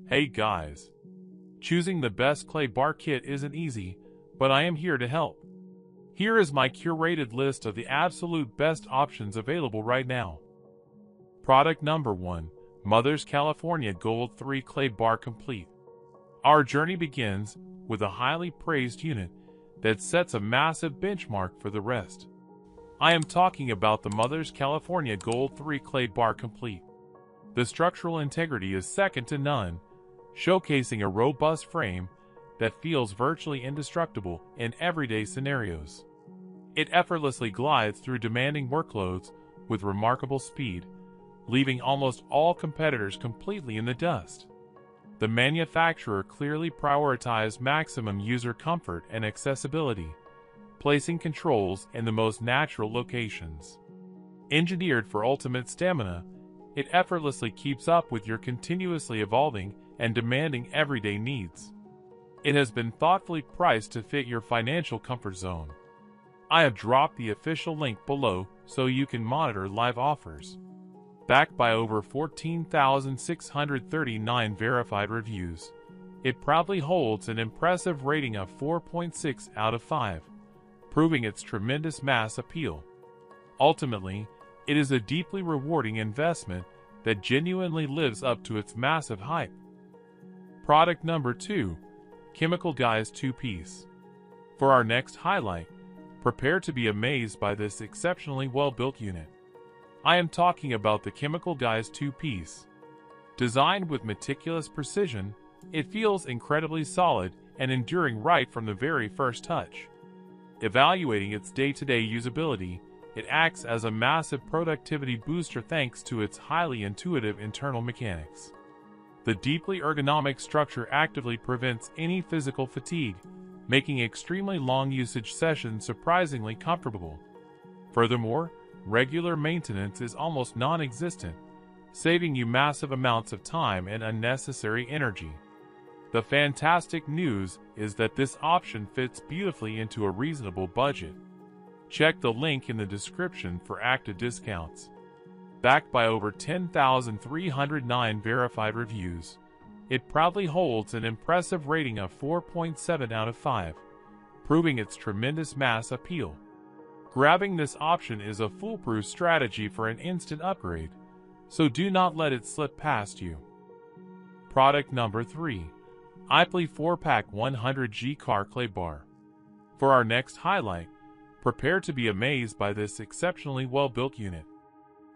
Hey guys! Choosing the best clay bar kit isn't easy, but I am here to help. Here is my curated list of the absolute best options available right now. Product number 1. Mother's California Gold 3 Clay Bar Complete. Our journey begins with a highly praised unit that sets a massive benchmark for the rest. I am talking about the Mother's California Gold 3 Clay Bar Complete. The structural integrity is second to none, showcasing a robust frame that feels virtually indestructible in everyday scenarios. It effortlessly glides through demanding workloads with remarkable speed, leaving almost all competitors completely in the dust. The manufacturer clearly prioritized maximum user comfort and accessibility, placing controls in the most natural locations. Engineered for ultimate stamina, it effortlessly keeps up with your continuously evolving and demanding everyday needs. It has been thoughtfully priced to fit your financial comfort zone. I have dropped the official link below so you can monitor live offers. Backed by over 14,639 verified reviews, it proudly holds an impressive rating of 4.6 out of 5, proving its tremendous mass appeal. Ultimately, it is a deeply rewarding investment that genuinely lives up to its massive hype. Product number 2. Chemical Guys 2-Piece. For our next highlight, prepare to be amazed by this exceptionally well-built unit. I am talking about the Chemical Guys 2-Piece. Designed with meticulous precision, it feels incredibly solid and enduring right from the very first touch. Evaluating its day-to-day usability, it acts as a massive productivity booster thanks to its highly intuitive internal mechanics. The deeply ergonomic structure actively prevents any physical fatigue, making extremely long usage sessions surprisingly comfortable. Furthermore, regular maintenance is almost non-existent, saving you massive amounts of time and unnecessary energy. The fantastic news is that this option fits beautifully into a reasonable budget. Check the link in the description for active discounts. Backed by over 10,309 verified reviews, it proudly holds an impressive rating of 4.7 out of 5, proving its tremendous mass appeal. Grabbing this option is a foolproof strategy for an instant upgrade, so do not let it slip past you. Product number 3. IPELY 4-Pack 100G Car Clay Bar. For our next highlight, prepare to be amazed by this exceptionally well-built unit.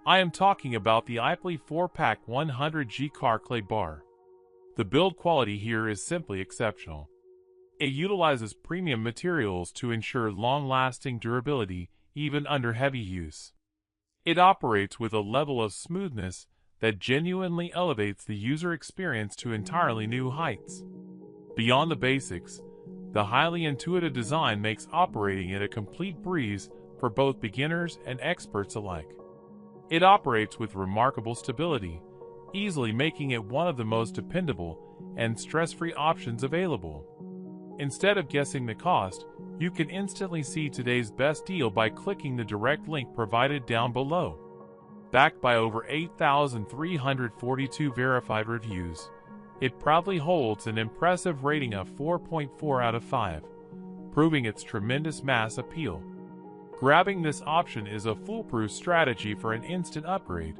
I am talking about the IPELY 4-Pack 100G Car Clay Bar. The build quality here is simply exceptional. It utilizes premium materials to ensure long-lasting durability even under heavy use. It operates with a level of smoothness that genuinely elevates the user experience to entirely new heights. Beyond the basics, the highly intuitive design makes operating it a complete breeze for both beginners and experts alike. It operates with remarkable stability, easily making it one of the most dependable and stress-free options available. Instead of guessing the cost, you can instantly see today's best deal by clicking the direct link provided down below. Backed by over 8,342 verified reviews, it proudly holds an impressive rating of 4.4 out of 5, proving its tremendous mass appeal. Grabbing this option is a foolproof strategy for an instant upgrade,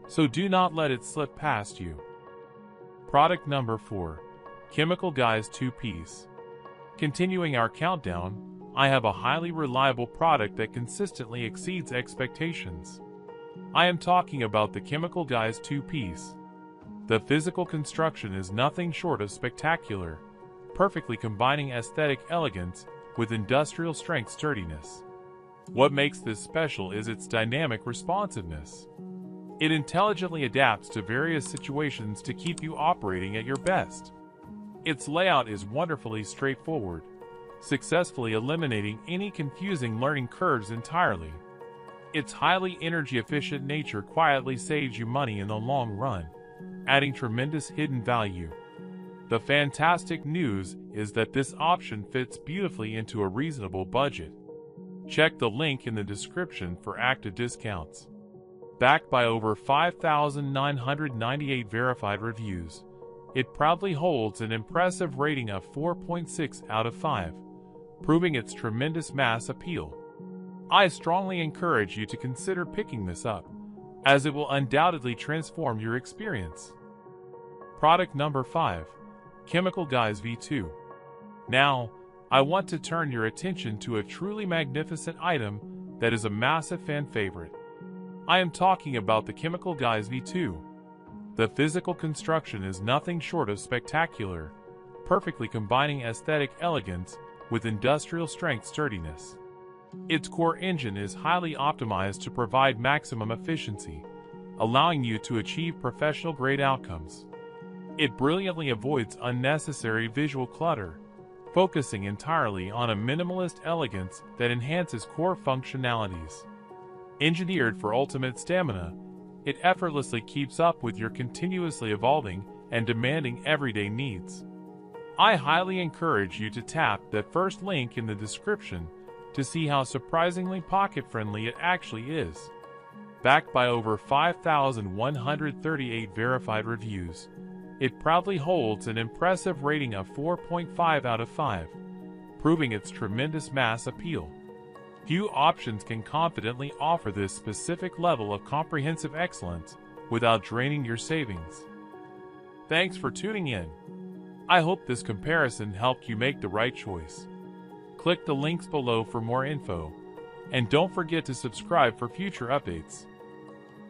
so do not let it slip past you. Product number 4. Chemical Guys 2-Piece. Continuing our countdown, I have a highly reliable product that consistently exceeds expectations. I am talking about the Chemical Guys 2-Piece. The physical construction is nothing short of spectacular, perfectly combining aesthetic elegance with industrial strength sturdiness. What makes this special is its dynamic responsiveness. It intelligently adapts to various situations to keep you operating at your best. Its layout is wonderfully straightforward, successfully eliminating any confusing learning curves entirely. Its highly energy-efficient nature quietly saves you money in the long run, adding tremendous hidden value. The fantastic news is that this option fits beautifully into a reasonable budget. Check the link in the description for active discounts. Backed by over 5,998 verified reviews, It proudly holds an impressive rating of 4.6 out of 5, proving its tremendous mass appeal. I strongly encourage you to consider picking this up, as it will undoubtedly transform your experience. Product number 5. Chemical Guys V2. Now, I want to turn your attention to a truly magnificent item that is a massive fan favorite. I am talking about the Chemical Guys V2. The physical construction is nothing short of spectacular, perfectly combining aesthetic elegance with industrial strength sturdiness. Its core engine is highly optimized to provide maximum efficiency, allowing you to achieve professional-grade outcomes. It brilliantly avoids unnecessary visual clutter, focusing entirely on a minimalist elegance that enhances core functionalities. Engineered for ultimate stamina, it effortlessly keeps up with your continuously evolving and demanding everyday needs. I highly encourage you to tap that first link in the description to see how surprisingly pocket-friendly it actually is. Backed by over 5,138 verified reviews, it proudly holds an impressive rating of 4.5 out of 5, proving its tremendous mass appeal. Few options can confidently offer this specific level of comprehensive excellence without draining your savings. Thanks for tuning in. I hope this comparison helped you make the right choice. Click the links below for more info, and don't forget to subscribe for future updates.